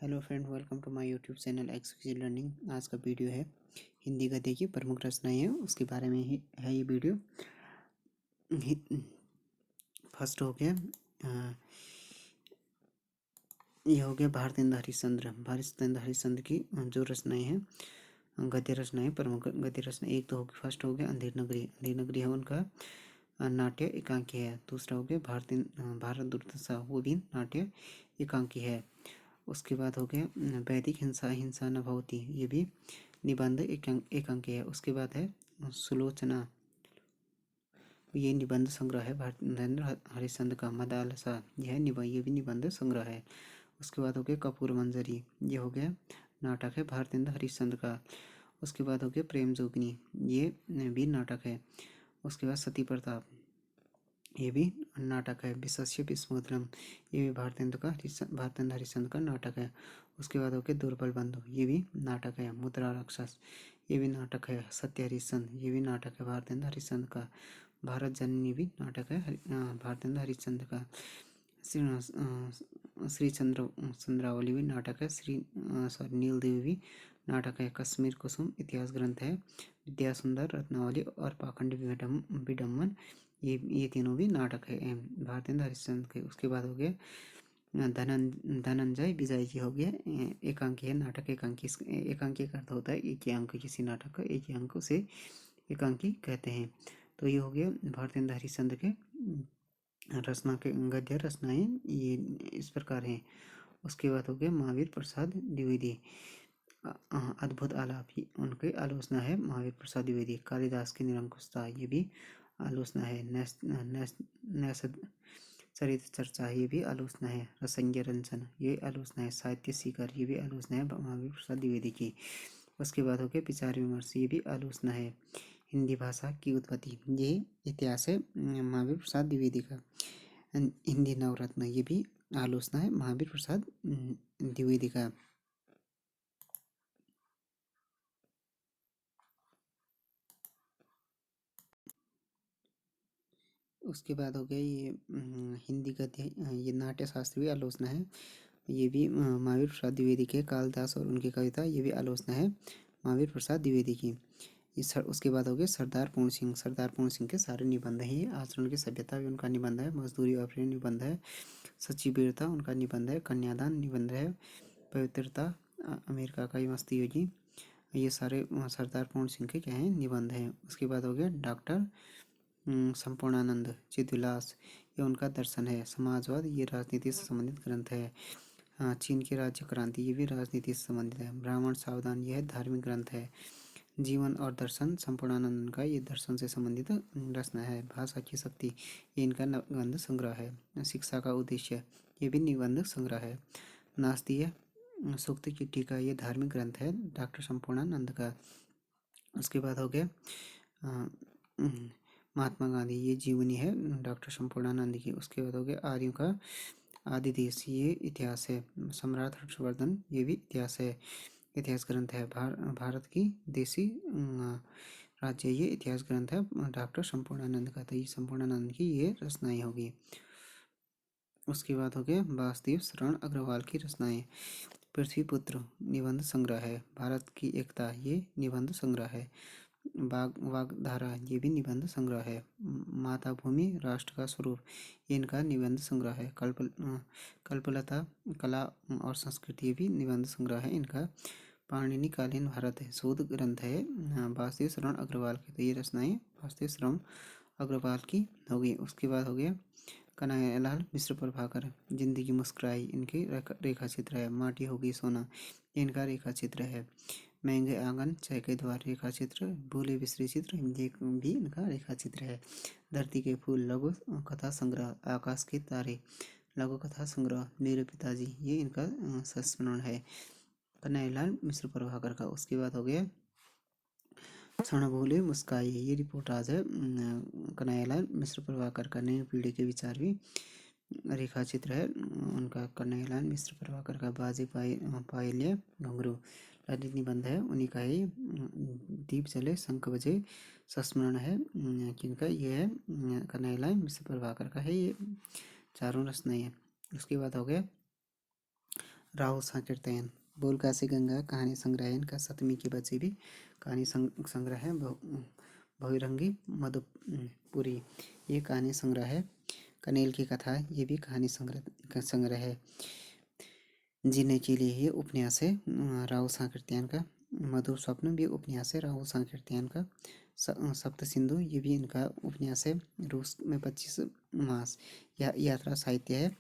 Hello friend, welcome to my YouTube channel excuse learning. आज का video है हिंदी गद्य की प्रमुख रचनाएं हैं उसके बारे में ही है ये वीडियो। फर्स्ट हो गया ये हो गया भारतेंदु हरिश्चंद्र। भारतेंदु हरिश्चंद्र की जो रचनाएं हैं गद्य रचनाएं, प्रमुख गद्य रचना। एक तो होगी फर्स्ट हो गया अंधेर नगरी। अंधेर नगरी है उनका नाट्य एकांकी है। दूसरा हो गया भारत दुर्दशा, वो भी नाट्य एकांकी है। उसके बाद हो गया वैदिक हिंसा हिंसा न भवति, ये भी निबंध एकांकी है। उसके बाद है सुलोचना, ये निबंध संग्रह है भारतेंद्र हरिश्चंद्र का। मदालसा ये भी निबंध संग्रह है। उसके बाद हो गया कपूर मंजरी, ये हो गया नाटक है भारतेंद्र हरिश्चंद्र का। उसके बाद हो गया प्रेम जोगिनी, ये भी नाटक है। उसके बाद सती प्रताप, ये भी नाटक है। विशस्य विस्मोद्रम, ये भी भारतेंद्र हरिश्चंद्र का नाटक है। उसके बाद हो गया दुर्बल बंधु, ये भी नाटक है। मुद्रा राक्षस, ये भी नाटक है। सत्य हरिश्चंद्र, ये भी नाटक है भारतेंद्र हरिश्चंद्र का। भारत जननी भी नाटक है भारतेंद्र हरिश्चंद्र का। श्री चंद्रावली भी नाटक है। नील देवी भी नाटक है। कश्मीर कुसुम इतिहास ग्रंथ है। विद्यासुंदर, रत्नावली और पाखंडी विडम्बन, ये तीनों भी नाटक है भारतेंद्र हरिश्चंद्र के। उसके बाद हो गए धनंजय विजय जी, हो गया एकांकी है नाटक एकांकी। एकांकी का अर्थ होता है एक ही अंक, किसी नाटक का एक ही अंक से एकांकी कहते हैं। तो ये हो गया भारतेंद्र हरिश्चंद्र के रचना के गद्य रचनाएं, ये इस प्रकार हैं। उसके बाद हो गया महावीर प्रसाद द्विवेदी, अद्भुत आलाप, उनके आलोचना है महावीर प्रसाद द्विवेदी। कालिदास की निरंकुशता, ये भी आलोचना है। चरित्र चर्चा, ये भी आलोचना है। रसंज्ञ रंजन, ये आलोचना है। साहित्य शिखर, ये भी आलोचना है महावीर प्रसाद द्विवेदी की। उसके बाद हो गया विचार विमर्श, ये भी आलोचना है। हिंदी भाषा की उत्पत्ति, ये इतिहास है महावीर प्रसाद द्विवेदी का। हिंदी नवरत्न, ये भी आलोचना है महावीर प्रसाद द्विवेदी का। उसके बाद हो गया ये हिंदी गद्य, ये नाट्य शास्त्र भी आलोचना है। ये भी महावीर प्रसाद द्विवेदी के। कालिदास और उनकी कविता, ये भी आलोचना है महावीर प्रसाद द्विवेदी की। उसके बाद हो गया सरदार पूर्ण सिंह। सरदार पूर्ण सिंह के सारे निबंध हैं। आचरण की सभ्यता भी उनका निबंध है। मजदूरी और प्रेम निबंध है। सच्ची वीरता उनका निबंध है। कन्यादान निबंध है। पवित्रता अमेरिका का मस्ती योगी, ये सारे सरदार पूर्ण सिंह के क्या हैं, निबंध हैं। उसके बाद हो गया डॉक्टर संपूर्णानंद चिदविलास, ये उनका दर्शन है। समाजवाद, ये राजनीति से संबंधित ग्रंथ है। चीन की राज्य क्रांति, ये भी राजनीति से संबंधित है। ब्राह्मण सावधान, यह धार्मिक ग्रंथ है। जीवन और दर्शन संपूर्णानंद का, ये दर्शन से संबंधित रचना है। भाषा की शक्ति, ये इनका निबंध संग्रह है। शिक्षा का उद्देश्य, ये भी निबंध संग्रह है। नास्तीय सूक्त की टीका, ये धार्मिक ग्रंथ है डॉक्टर संपूर्णानंद का। उसके बाद हो गया महात्मा गांधी, ये जीवनी है डॉक्टर संपूर्णानंद की। उसके बाद हो गया आर्यों का आदि देश, ये इतिहास है। सम्राट हर्षवर्धन, ये भी इतिहास है, इतिहास ग्रंथ है। भारत की देसी राज्य, ये इतिहास ग्रंथ है डॉक्टर संपूर्णानंद का। तो ये संपूर्णानंद की ये रचनाएं होगी। उसके बाद हो गया वासुदेव शरण अग्रवाल की रचनाएं। पृथ्वीपुत्र निबंध संग्रह है। भारत की एकता, ये निबंध संग्रह है। वाग्धारा, ये भी निबंध संग्रह है। माता भूमि राष्ट्र का स्वरूप, ये इनका निबंध संग्रह है। कल्पलता कला और संस्कृति, ये भी निबंध संग्रह है इनका। पाणिनि कालीन भारत है, शोध ग्रंथ है वासुदेव शरण अग्रवाल की। तो ये रचनाएं वासुदेव शरण अग्रवाल की होगी। उसके बाद हो गया कन्हैयालाल मिश्र प्रभाकर, जिंदगी मुस्कुराई, इनके रेखा चित्र है। माटी होगी सोना, इनका रेखा चित्र है। महंगे आंगन चाय के द्वार, रेखा चित्र। भूले बिसरे चित्र, ये भी इनका रेखा चित्र है। धरती के फूल लघु कथा संग्रह। आकाश के तारे लघु कथा संग्रह। मेरे पिताजी, ये इनका संस्मरण है कन्हैयालाल मिश्र प्रभाकर का। उसके बाद हो गया क्षण भूले मुस्काई, ये रिपोर्टाज है कन्हैयालाल मिश्र प्रभाकर का। नई पीढ़ी के विचार भी रेखा चित्र है उनका कन्हैयालाल मिश्र प्रभाकर का। बाजे पायलिया घुंघरू ललित निबंध है उन्हीं का ही। दीप जले शंख बजे संस्मरण है किनका, ये है कन्हैयालाल मिश्र प्रभाकर का है। ये चारों रचनाएं हैं। उसके बाद हो गया राहुल सांकीर्तन, बोल काशी गंगा कहानी संग्रह है इनका। सतमी की बची भी कहानी संग्रह है। बहुरंगी मधुपुरी ये कहानी संग्रह है। कनेल की कथा ये भी कहानी संग्रह है। जीने के लिए ये उपन्यास है राहुल सांकीर्तन का। मधुर स्वप्न भी उपन्यास है राहुल सांकीर्तन का। सप्त सिंधु ये भी इनका उपन्यास है। रूस में 25 मास यात्रा साहित्य है।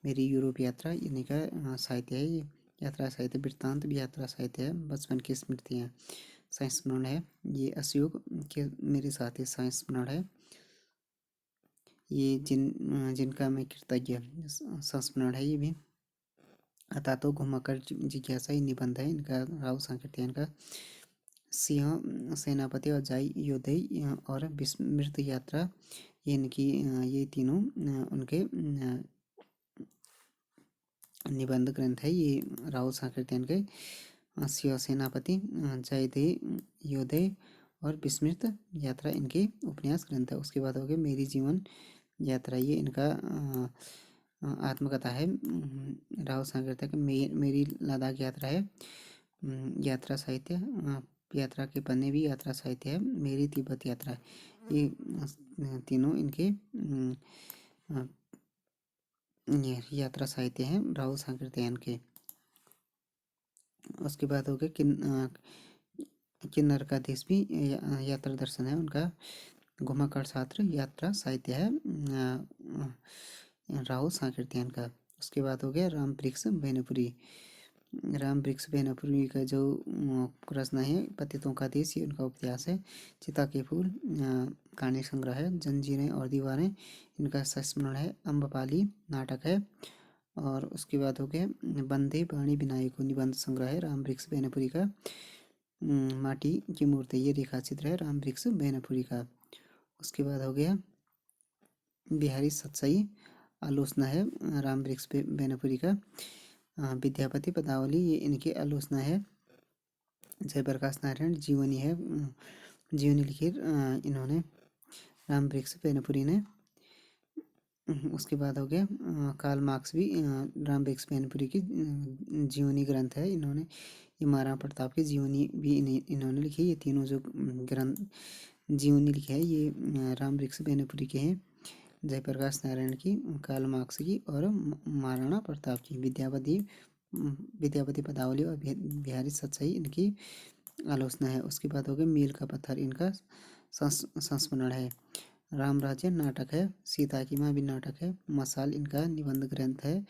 मेरी यूरोप यात्रा इनका साहित्य है। ये यात्रा साहित्य। वृत्तांत भी यात्रा साहित्य है। बचपन की स्मृतियाँ संस्मरण है। ये असयोग के मेरे साथी संस्मरण है। ये जिनका मैं कृतज्ञ संस्मरण है। ये भी अतः तो घुमाकर जिज्ञासा ही निबंध है इनका राहुल सांकीर्तन का। सिंह सेनापति और जाई योद्धे और विस्मृत यात्रा ये इनकी ये तीनों उनके निबंध ग्रंथ है। ये राहुल सांकीर्तन के। सिंह सेनापति, जयदेव योद्धे और विस्मृत यात्रा इनके उपन्यास ग्रंथ है। उसके बाद हो गया मेरी जीवन यात्रा ये इनका आत्मकथा है राहुल सांकीर्तन का। मेरी लद्दाख यात्रा है यात्रा साहित्य। यात्रा के पन्ने भी यात्रा साहित्य है। मेरी तिब्बत यात्रा ये तीनों इनके यात्रा साहित्य हैं राहुल सांकीर्तन के। उसके बाद हो गया किन्नर का देश भी यात्रा दर्शन है उनका। घुमाकर छात्र यात्रा साहित्य है राहुल सांकीर्तन का। उसके बाद हो गया राम वृक्ष बेनपुरी। राम वृक्ष बेनपुरी का जो रचना है पतितों का देश ये उनका उपन्यास है। चिता के फूल कहानी संग्रह है। जंजीरें और दीवारें इनका संस्मरण है। अम्बपाली नाटक है। और उसके बाद हो गया बंदे बाणी विनायको निबंध संग्रह है राम वृक्ष बेनपुरी का। माटी की मूर्ति ये रेखा चित्र है राम वृक्ष बेनपुरी का। उसके बाद हो गया बिहारी सच्चाई आलोचना है राम वृक्ष बेनपुरी का। विद्यापति पदावली ये इनकी आलोचना है। जयप्रकाश नारायण जीवनी है। जीवनी लिखी इन्होंने राम वृक्ष बेनपुरी ने। उसके बाद हो गया कार्ल मार्क्स भी राम वृक्ष बेनपुरी की जीवनी ग्रंथ है इन्होंने। ये महाराणा प्रताप की जीवनी भी इन्होंने लिखी। ये तीनों जो ग्रंथ जीवनी लिखी है ये राम वृक्ष बेनपुरी के हैं। जयप्रकाश नारायण की, कार्ल मार्क्स की और महाराणा प्रताप की। विद्यापति पदावली और बिहारी सच्चाई इनकी आलोचना है। उसके बाद हो गया मील का पत्थर इनका संस्मरण है। राम राज्य नाटक है। सीता की माँ भी नाटक है। मसाल इनका निबंध ग्रंथ है।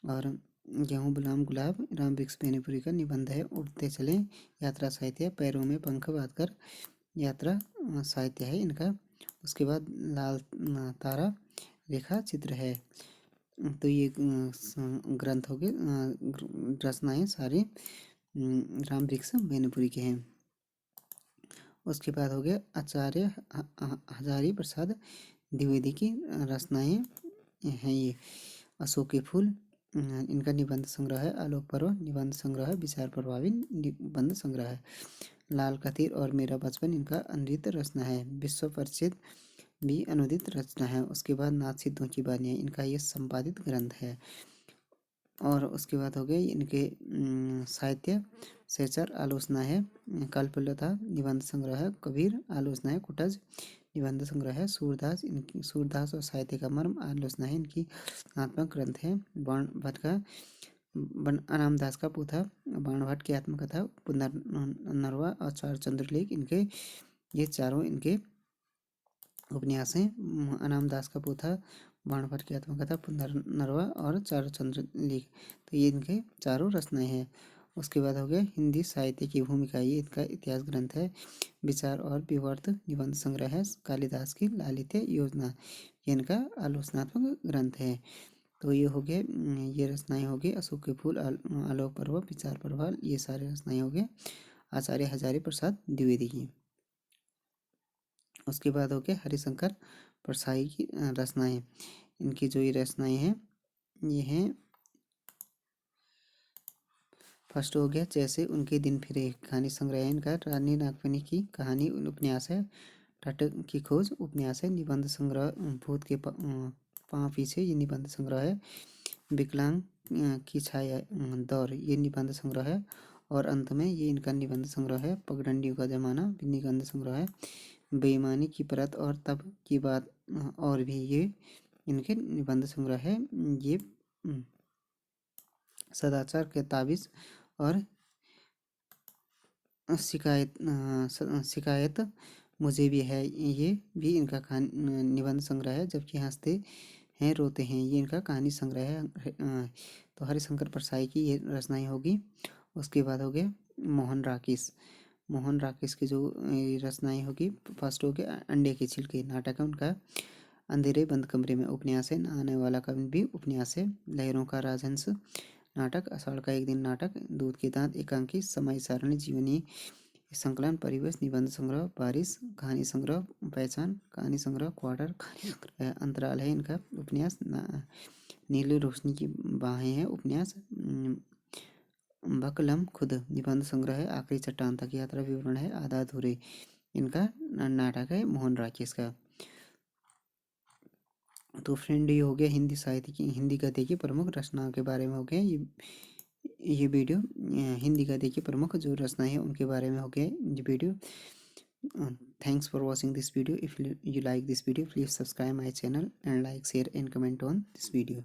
और गेहूँ गुलाम गुलाब राम वृक्ष बेनीपुरी का निबंध है। उड़ते चले यात्रा साहित्य। पैरों में पंख बांधकर यात्रा साहित्य है इनका। उसके बाद लाल तारा रेखा चित्र है। तो ये ग्रंथ हो गए रचनाएं सारे राम वृक्ष बेनीपुरी के हैं। उसके बाद हो गया आचार्य हजारी प्रसाद द्विवेदी की रचनाएं हैं। ये अशोक के फूल इनका निबंध संग्रह है। आलोक पर्व निबंध संग्रह है। विचार प्रभावी निबंध संग्रह है। लाल कतीर और मेरा बचपन इनका अनुदित रचना है। विश्व परिचित भी अनुदित रचना है। उसके बाद नाथ सिद्धों की वानियाँ इनका ये संपादित ग्रंथ है। और उसके बाद हो गए इनके साहित्य सेचर आलोचना है। कल्पलता निबंध संग्रह है। कबीर आलोचना है। कुटज निबंध संग्रह है। सूरदास और साहित्य का मर्म आलोचना है इनकी आत्मक ग्रंथ है। बाणभट्ट का अनामदास का पोथा, बाणभट्ट की आत्मकथा, पुनर्नरवा और चार चंद्रलेख इनके ये चारों इनके उपन्यास हैं। अनामदास का पोथा, बाणभट्ट की आत्मकथा, पुनर्नरवा और चार चंद्रलेख तो ये इनके चारों रचनाएं हैं। उसके बाद हो गया हिंदी साहित्य की भूमिका ये इनका इतिहास ग्रंथ है। विचार और विवर्त निबंध संग्रह है। कालिदास की लालित्य योजना ये इनका आलोचनात्मक ग्रंथ है। तो ये हो गए ये रचनाएं हो गई अशोक के फूल, आलोक पर्व, विचार प्रभाव ये सारे रचनाएं हो गए आचार्य हजारी प्रसाद द्विवेदी की। उसके बाद हो गया हरिशंकर परसाई की रचनाएं। इनकी जो ये रचनाएं हैं ये हैं फर्स्ट हो गया जैसे उनके दिन फिरे कहानी संग्रह इनका। रानी नागफनी की कहानी उपन्यास है। टाटक की खोज उपन्यास है। निबंध संग्रह भूत के पाँव पीछे ये निबंध संग्रह है। विकलांग की छाया दौर ये निबंध संग्रह है। और अंत में ये इनका निबंध संग्रह है पगडंडियों का जमाना भी निबंध संग्रह है। बेईमानी की परत और तब की बात और भी ये इनके निबंध संग्रह है। ये सदाचार के ताबिज और शिकायत मुझे भी है ये भी इनका निबंध संग्रह है। जबकि हंसते हैं रोते हैं ये इनका कहानी संग्रह है। तो हरिशंकर परसाई की ये रचनाएं होगी। उसके बाद हो गया मोहन राकेश की जो रचनाएं होगी। फर्स्ट हो गया अंडे के छिलके नाटक है उनका। अंधेरे बंद कमरे में उपन्यास है। आने वाला कवि भी उपन्यास है। लहरों का राजहंस नाटक। आषाढ़ का एक दिन नाटक। दूध के दांत एकांकी समय सारणी जीवनी संकलन परिवेश निबंध संग्रह बारिश कहानी संग्रह पहचान कहानी संग्रह क्वार्टर कहानी संग्रह अंतराल है इनका उपन्यास। नीली रोशनी की बाहें है उपन्यास। बकलम खुद निबंध संग्रह है। आखिरी चट्टान तक यात्रा विवरण है। आधा अधूरे इनका नाटक है मोहन राकेश का। तो फ्रेंड ये हो गया हिंदी साहित्य की हिंदी गद्य की प्रमुख रचनाओं के बारे में हो गया। ये वीडियो हिंदी गद्य की प्रमुख जो रचनाएं हैं उनके बारे में हो गया ये video. Thanks for watching this video. If you like this video, please subscribe my channel and like, share and comment on this video.